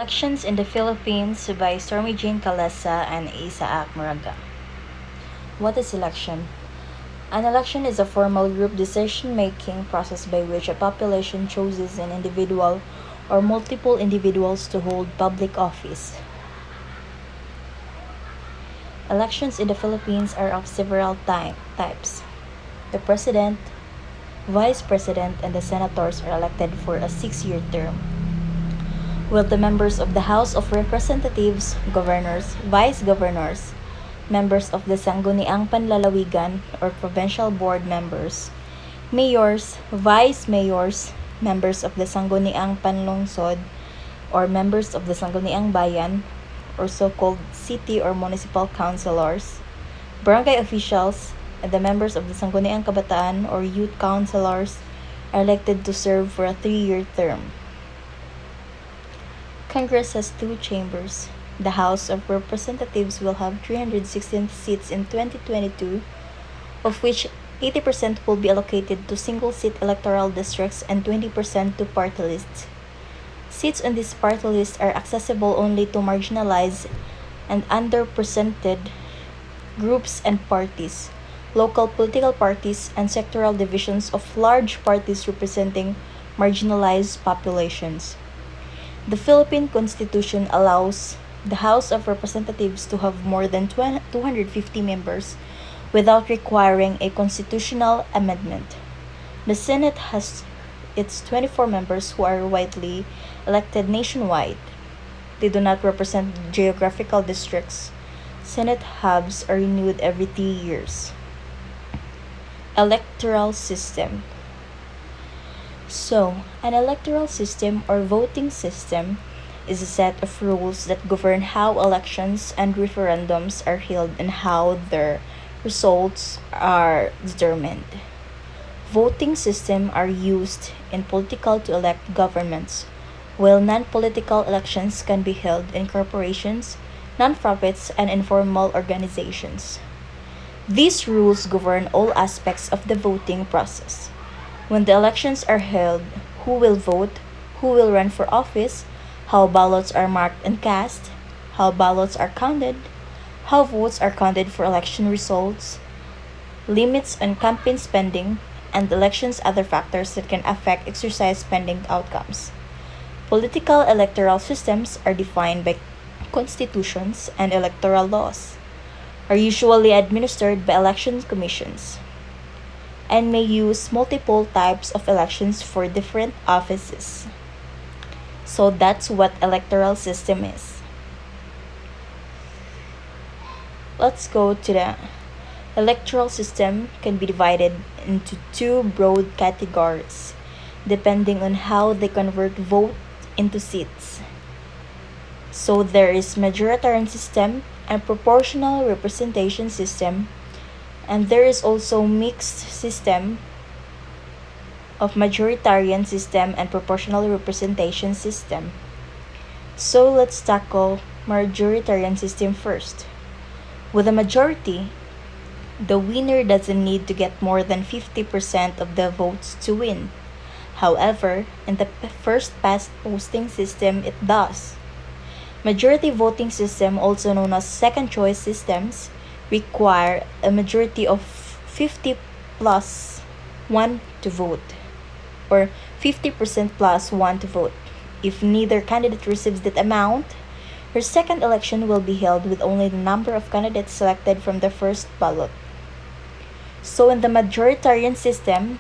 Elections in the Philippines by Stormy Jean Calesa and Isaac Moraga. What is election? An election is a formal group decision-making process by which a population chooses an individual or multiple individuals to hold public office. Elections in the Philippines are of several types. The president, vice president, and the senators are elected for a 6-year term, while the members of the House of Representatives, governors, vice governors, members of the Sangguniang Panlalawigan or provincial board members, mayors, vice mayors, members of the Sangguniang Panlungsod or members of the Sangguniang Bayan or so-called city or municipal councilors, barangay officials, and the members of the Sangguniang Kabataan or youth councilors are elected to serve for a 3-year term. Congress has 2 chambers. The House of Representatives will have 316 seats in 2022, of which 80% will be allocated to single-seat electoral districts and 20% to party lists. Seats on this party list are accessible only to marginalized and underrepresented groups and parties, local political parties, and sectoral divisions of large parties representing marginalized populations. The Philippine Constitution allows the House of Representatives to have more than 250 members without requiring a constitutional amendment. The Senate has its 24 members who are widely elected nationwide. They do not represent geographical districts. Senate hubs are renewed every 3 years. Electoral system. So, an electoral system or voting system is a set of rules that govern how elections and referendums are held and how their results are determined. Voting systems are used in political to elect governments, while non-political elections can be held in corporations, non-profits, and informal organizations. These rules govern all aspects of the voting process. When the elections are held, who will vote, who will run for office, how ballots are marked and cast, how ballots are counted, how votes are counted for election results, limits on campaign spending, and elections other factors that can affect exercise spending outcomes. Political electoral systems are defined by constitutions and electoral laws, are usually administered by election commissions, and may use multiple types of elections for different offices. So that's what electoral system is. Let's go to the electoral system can be divided into 2 broad categories depending on how they convert vote into seats. So there is majoritarian system and proportional representation system, and there is also mixed system of majoritarian system and proportional representation system. So let's tackle majoritarian system first. With a majority, the winner doesn't need to get more than 50% of the votes to win. However, in the first past posting system, it does. Majority voting system, also known as second choice systems, require a majority of 50 plus 1 to vote, or 50% plus 1 to vote. If neither candidate receives that amount, her second election will be held with only the number of candidates selected from the first ballot. So in the majoritarian system,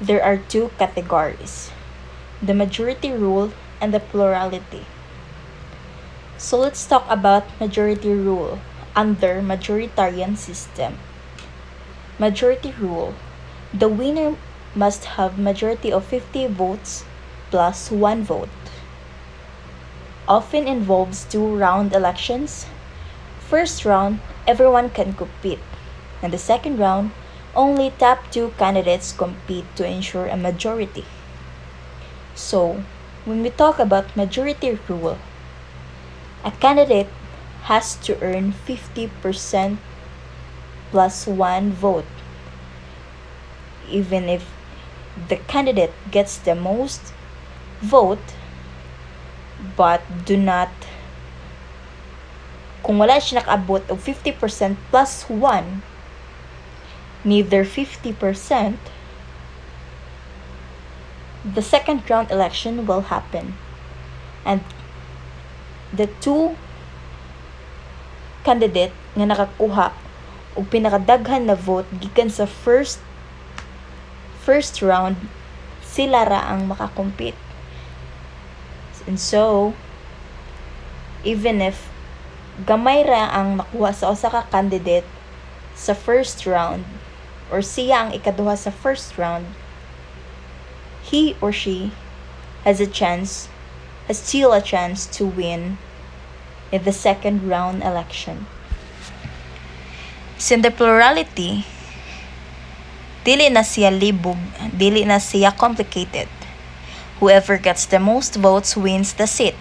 there are 2 categories: the majority rule and the plurality. So let's talk about majority rule under majoritarian system. Majority rule. The winner must have majority of 50 votes plus 1 vote. Often involves 2-round elections. First round, everyone can compete. And the second round, only top 2 candidates compete to ensure a majority. So, when we talk about majority rule, a candidate has to earn 50% plus 1 vote. Even if the candidate gets the most vote, but do not, kung wala siya nakaabot of 50% plus 1, neither 50%, the second round election will happen. And the two candidate nga nakakuha og pinakadaghan na vote gikan sa first round, sila ra ang makakompete. And so, even if gamay ra ang makuha sa usa ka candidate sa first round, or siya ang ikaduha sa first round, he or she has still a chance to win in the second round election. So in the plurality, dili na siya libog, dili na siya complicated. Whoever gets the most votes wins the seat.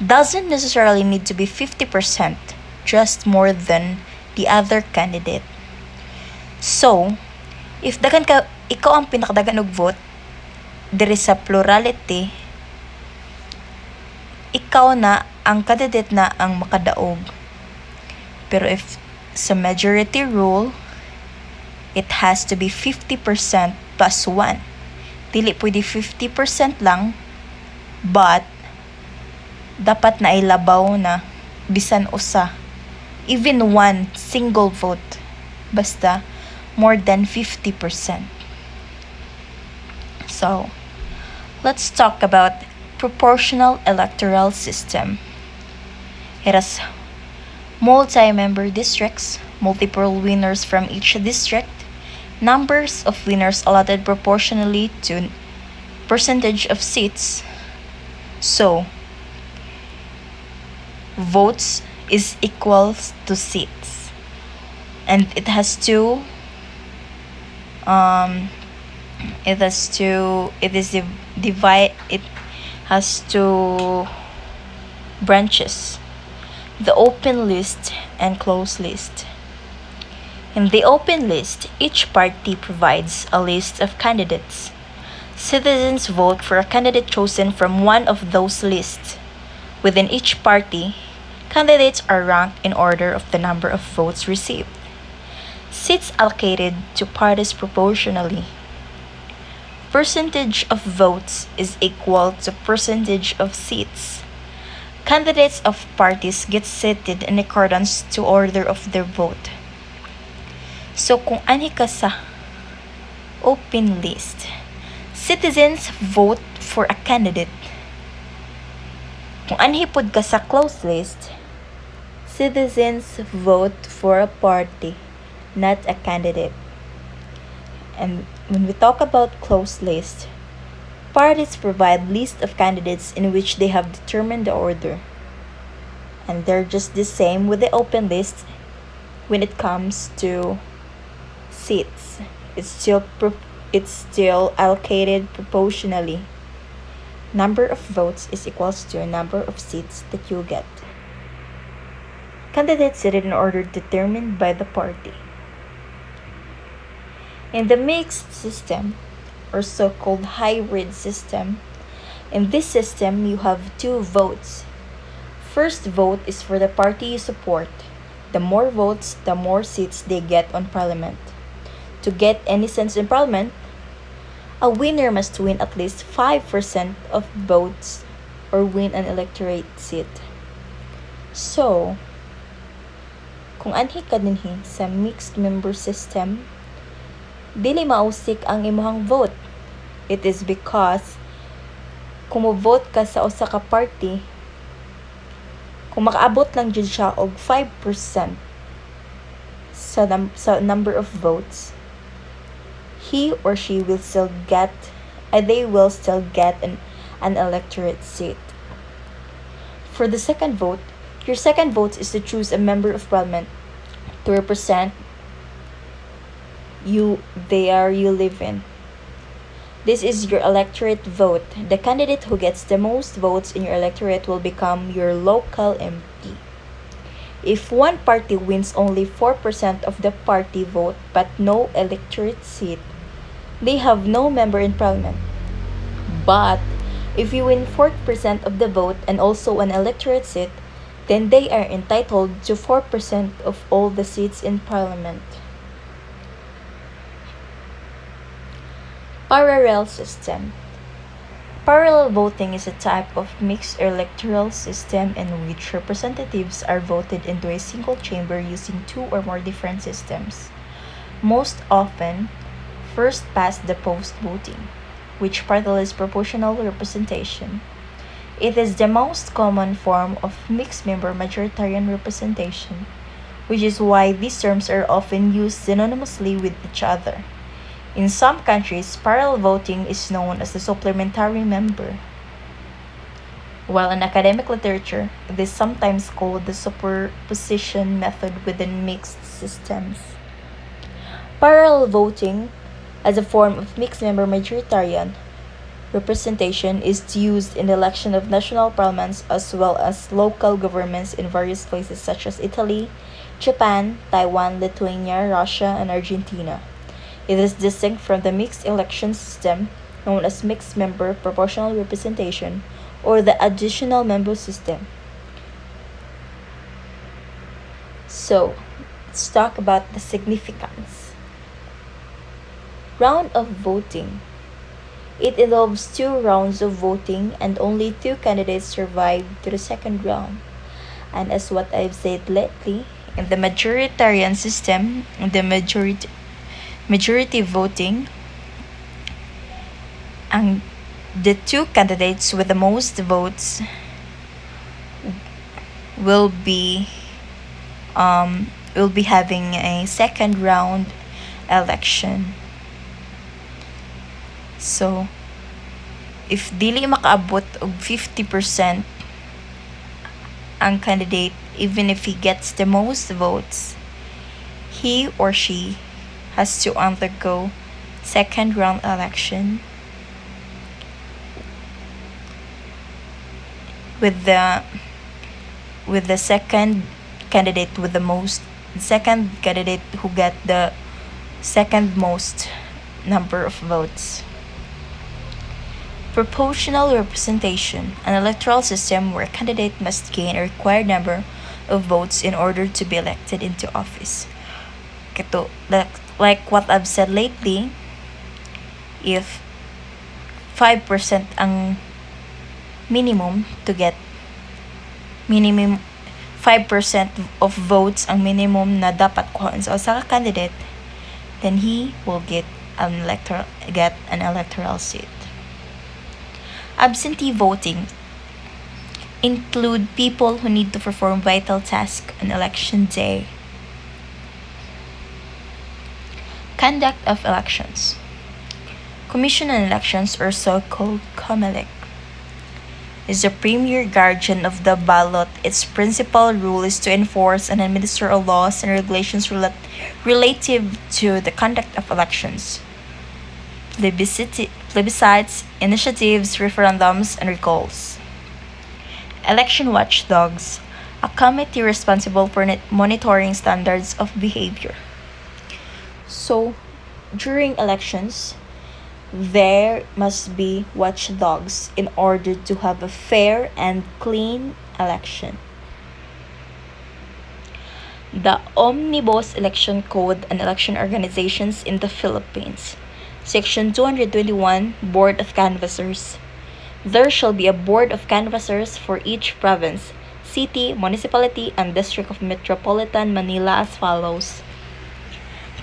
Doesn't necessarily need to be 50%, just more than the other candidate. So, if dagan ka, ikaw ang pinakadagan og vote, diri sa plurality, ikaw na ang candidate na ang makadaog. Pero if sa majority rule, it has to be 50% plus 1. Dili pwede 50% lang, but dapat na ilabaw na bisan usa, even one single vote, basta more than 50%. So, let's talk about proportional electoral system. It has multi-member districts, multiple winners from each district, numbers of winners allotted proportionally to percentage of seats. So, votes is equals to seats. And it has two branches: the open list and closed list. In the open list, each party provides a list of candidates. Citizens vote for a candidate chosen from one of those lists. Within each party, candidates are ranked in order of the number of votes received. Seats allocated to parties proportionally. Percentage of votes is equal to percentage of seats. Candidates of parties get seated in accordance to order of their vote. So kung ani ka sa open list, citizens vote for a candidate. Kung anhi pod ka sa closed list, citizens vote for a party, not a candidate. And when we talk about closed list, parties provide list of candidates in which they have determined the order. And they're just the same with the open list when it comes to seats. It's still allocated proportionally. Number of votes is equals to number of seats that you get. Candidates seated in order determined by the party. In the mixed system, or so-called hybrid system, in this system you have two votes. First vote is for the party you support. The more votes, the more seats they get on parliament. To get any seats in parliament, a winner must win at least 5% of votes or win an electorate seat. So, kung anhi ka dinhi sa mixed member system, dili mausik ang imong vote. It is because kung mo-vote ka sa usa ka party, kung makaabot lang jud siya og 5% sa number of votes, he or she will still get an electorate seat. For the second vote, your second vote is to choose a member of parliament to represent you live in. This is your electorate vote. The candidate who gets the most votes in your electorate will become your local MP. If one party wins only 4% of the party vote but no electorate seat, they have no member in parliament. But If you win 40% of the vote and also an electorate seat, then they are entitled to 4% of all the seats in parliament. Parallel system. Parallel voting is a type of mixed electoral system in which representatives are voted into a single chamber using two or more different systems. Most often, first past the post voting, which partly is proportional representation. It is the most common form of mixed member majoritarian representation, which is why these terms are often used synonymously with each other. In some countries, parallel voting is known as the supplementary member, while in academic literature, it is sometimes called the superposition method within mixed systems. Parallel voting, as a form of mixed member majoritarian representation, is used in the election of national parliaments as well as local governments in various places such as Italy, Japan, Taiwan, Lithuania, Russia, and Argentina. It is distinct from the mixed election system known as mixed member proportional representation or the additional member system. So, let's talk about the significance. Round of voting. It involves two rounds of voting and only two candidates survive to the second round. And as what I've said lately, in the majoritarian system, in the majority voting, ang the two candidates with the most votes will be having a second round election. So, if dili makaabot og 50% ang candidate, even if he gets the most votes, he or she has to undergo second round election with the second candidate with the most second candidate who get the second most number of votes. Proportional representation, an electoral system where a candidate must gain a required number of votes in order to be elected into office. Like what I've said lately, if 5% ang minimum to get minimum 5% of votes ang minimum na dapat kuhaan sa usa ka candidate, then he will get an electoral seat. Absentee voting include people who need to perform vital tasks on election day. Conduct of elections. Commission on Elections, or so-called COMELEC, is the premier guardian of the ballot. Its principal role is to enforce and administer all laws and regulations relative to the conduct of elections, plebiscites, initiatives, referendums, and recalls. Election watchdogs, a committee responsible for monitoring standards of behavior. So, during elections, there must be watchdogs in order to have a fair and clean election. The Omnibus Election Code and Election Organizations in the Philippines. Section 221, Board of Canvassers. There shall be a Board of Canvassers for each province, city, municipality, and district of Metropolitan Manila as follows.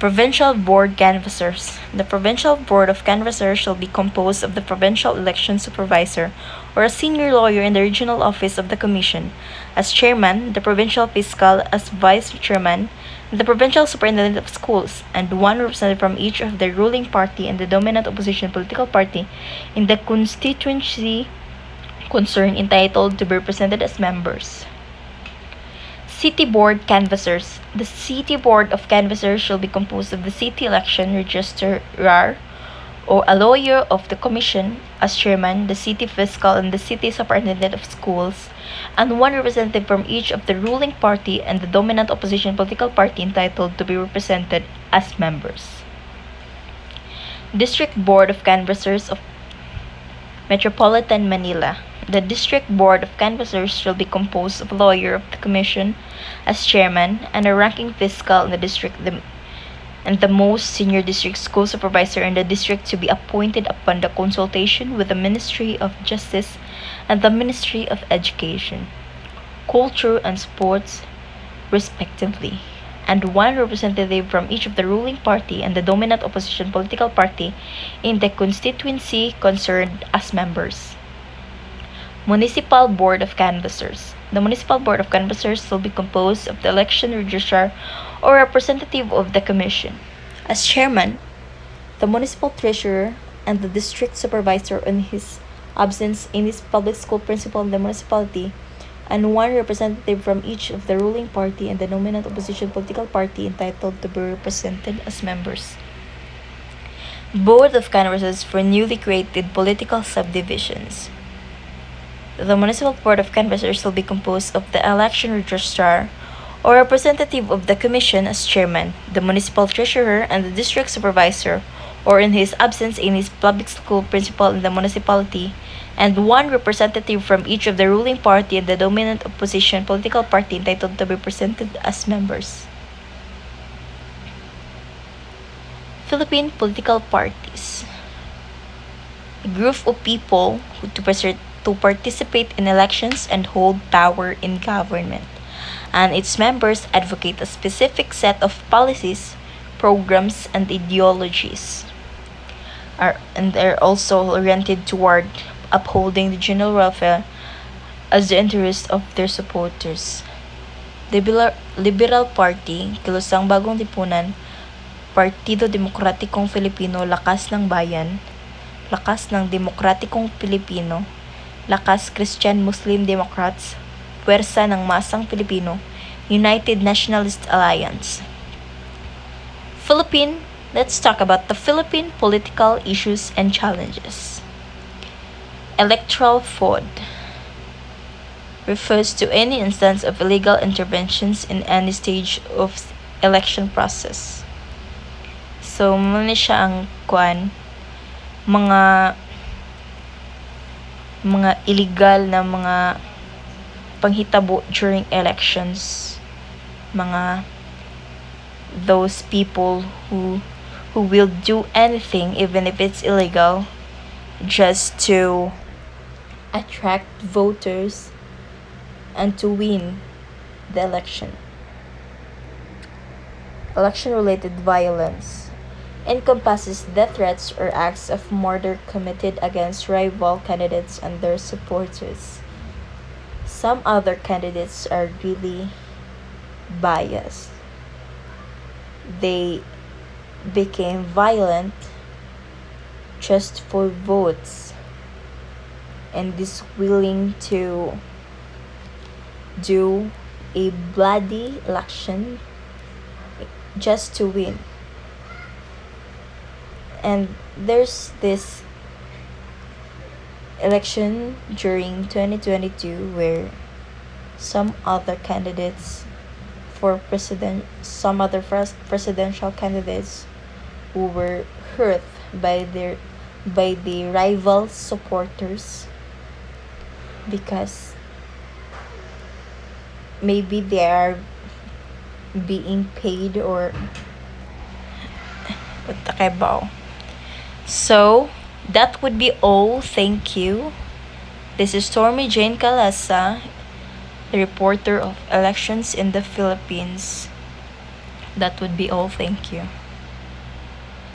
Provincial Board Canvassers. The Provincial Board of Canvassers shall be composed of the Provincial Election Supervisor or a senior lawyer in the regional office of the Commission, as chairman, the Provincial Fiscal as vice chairman, the Provincial Superintendent of Schools, and one representative from each of the ruling party and the dominant opposition political party in the constituency concerned entitled to be represented as members. City Board Canvassers. The City Board of Canvassers shall be composed of the City Election Registrar or a lawyer of the Commission as chairman, the City Fiscal, and the City Superintendent of Schools, and one representative from each of the ruling party and the dominant opposition political party entitled to be represented as members. District Board of Canvassers of Metropolitan Manila. The District Board of Canvassers shall be composed of a lawyer of the Commission as chairman and a ranking fiscal in the district and the most senior district school supervisor in the district to be appointed upon the consultation with the Ministry of Justice and the Ministry of Education, Culture and Sports, respectively, and one representative from each of the ruling party and the dominant opposition political party in the constituency concerned as members. Municipal Board of Canvassers. The Municipal Board of Canvassers will be composed of the election registrar or representative of the Commission. As chairman, the municipal treasurer and the district supervisor in his absence in his public school principal in the municipality, and one representative from each of the ruling party and the dominant opposition political party entitled to be represented as members. Board of Canvassers for newly created political subdivisions. The Municipal Board of Canvassers will be composed of the election registrar or representative of the Commission as chairman, the municipal treasurer and the district supervisor, or in his absence in his public school principal in the municipality, and one representative from each of the ruling party and the dominant opposition political party entitled to be presented as members. Philippine political parties. A group of people to participate in elections and hold power in government, and its members advocate a specific set of policies, programs, and ideologies, and are also oriented toward upholding the general welfare as the interest of their supporters. The Liberal Party, Kilusang Bagong Lipunan, Partido Demokratikong Filipino, Lakas ng Bayan, Lakas ng Demokratikong Pilipino, Lakas Christian Muslim Democrats, Puwersa ng Masang Pilipino, United Nationalist Alliance. Let's talk about the Philippine political issues and challenges. Electoral fraud refers to any instance of illegal interventions in any stage of election process. So, muna siya ang mga illegal na mga panghitabo during elections, mga those people who will do anything even if it's illegal just to attract voters and to win the election. Election-related violence encompasses death threats or acts of murder committed against rival candidates and their supporters. Some other candidates are really biased. They became violent just for votes and is willing to do a bloody election just to win. And there's this election during 2022 where some other candidates for presidential candidates who were hurt by the rival supporters because maybe they are being paid or utakabaw. So that would be all. Thank you. This is Stormy Jane Calasa, the reporter of elections in the Philippines. That would be all. Thank you.